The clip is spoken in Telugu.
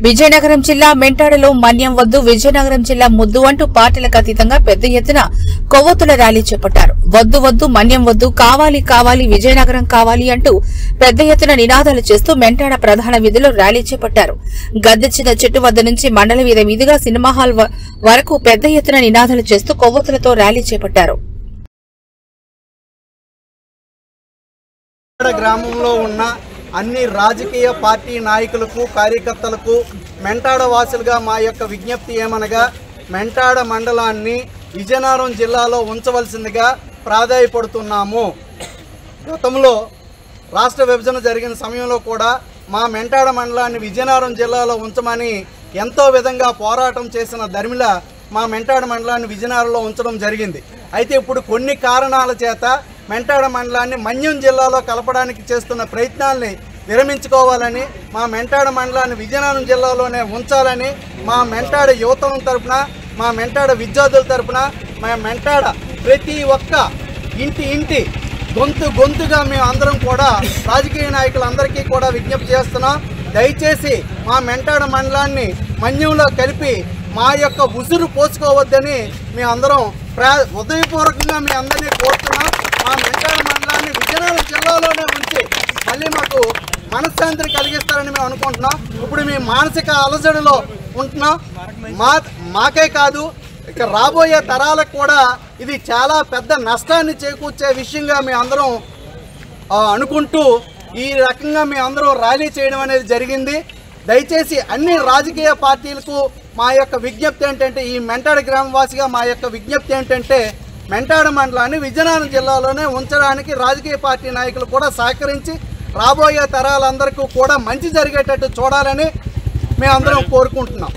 విజయనగరం జిల్లా మెంటాడలో మన్యం వద్దు విజయనగరం జిల్లా ముద్దు అంటూ పార్టీలకు అతీతంగా పెద్ద ఎత్తున కొవ్వొత్తుల ర్యాలీ చేపట్టారు. వద్దు వద్దు మన్యం వద్దు, కావాలి కావాలి విజయనగరం కావాలి అంటూ పెద్ద ఎత్తున నినాదాలు చేస్తూ మెంటాడ ప్రధాన వీధిలో ర్యాలీ చేపట్టారు. గద్దెచ్చిన చెట్టు వద్ద నుంచి మండల వీధి మీదుగా సినిమా హాల్ వరకు పెద్ద ఎత్తున నినాదాలు చేస్తూ కొవ్వొత్తులతో ర్యాలీ చేపట్టారు. గ్రామంలో ఉన్న అన్ని రాజకీయ పార్టీ నాయకులకు కార్యకర్తలకు మెంటాడ వాసులుగా మా యొక్క విజ్ఞప్తి ఏమనగా మెంటాడ మండలాన్ని విజయనగరం జిల్లాలో ఉంచవలసిందిగా ప్రాధాయపడుతున్నాము. గతంలో రాష్ట్ర విభజన జరిగిన సమయంలో కూడా మా మెంటాడ మండలాన్ని విజయనగరం జిల్లాలో ఉంచమని ఎంతో విధంగా పోరాటం చేసిన ధర్మిల మా మెంటాడ మండలాన్ని విజయనగరంలో ఉంచడం జరిగింది. అయితే ఇప్పుడు కొన్ని కారణాల చేత మెంటాడ మండలాన్ని మన్యం జిల్లాలో కలపడానికి చేస్తున్న ప్రయత్నాల్ని విరమించుకోవాలని, మా మెంటాడ మండలాన్ని విజయనగరం జిల్లాలోనే ఉంచాలని మా మెంటాడ యువతం తరపున, మా మెంటాడ విద్యార్థుల తరపున, మా మెంటాడ ప్రతి ఒక్క ఇంటి గొంతుగా మేము అందరం కూడా రాజకీయ నాయకులందరికీ కూడా విజ్ఞప్తి చేస్తున్నాం. దయచేసి మా మెంటాడ మండలాన్ని మన్యంలో కలిపి మా యొక్క ఉసురు పోసుకోవద్దని మేమందరం హృదయపూర్వకంగా మీ అందరినీ కోరుతున్నాం. మా మెంటాడ మండలాన్ని విజయనగరం జిల్లాలోనే ఉంచి మళ్ళీ మాకు మనశ్శాంతిని కలిగిస్తారని మేము అనుకుంటున్నాం. ఇప్పుడు మీ మానసిక అలజడిలో ఉంటున్నాం. మాకే కాదు, ఇక రాబోయే తరాలకు కూడా ఇది చాలా పెద్ద నష్టాన్ని చేకూర్చే విషయంగా మేము అందరం అనుకుంటూ ఈ రకంగా మేము అందరం ర్యాలీ చేయడం అనేది జరిగింది. దయచేసి అన్ని రాజకీయ పార్టీలకు మా యొక్క విజ్ఞప్తి ఏంటంటే, ఈ మెంటాడ గ్రామవాసిగా మా యొక్క విజ్ఞప్తి ఏంటంటే, మెంటాడ మండలాన్ని విజయనగరం జిల్లాలోనే ఉంచడానికి రాజకీయ పార్టీ నాయకులు కూడా సహకరించి రాబోయే తరాలందరికీ కూడా మంచి జరిగేటట్టు చూడాలని మేము అందరం కోరుకుంటున్నాం.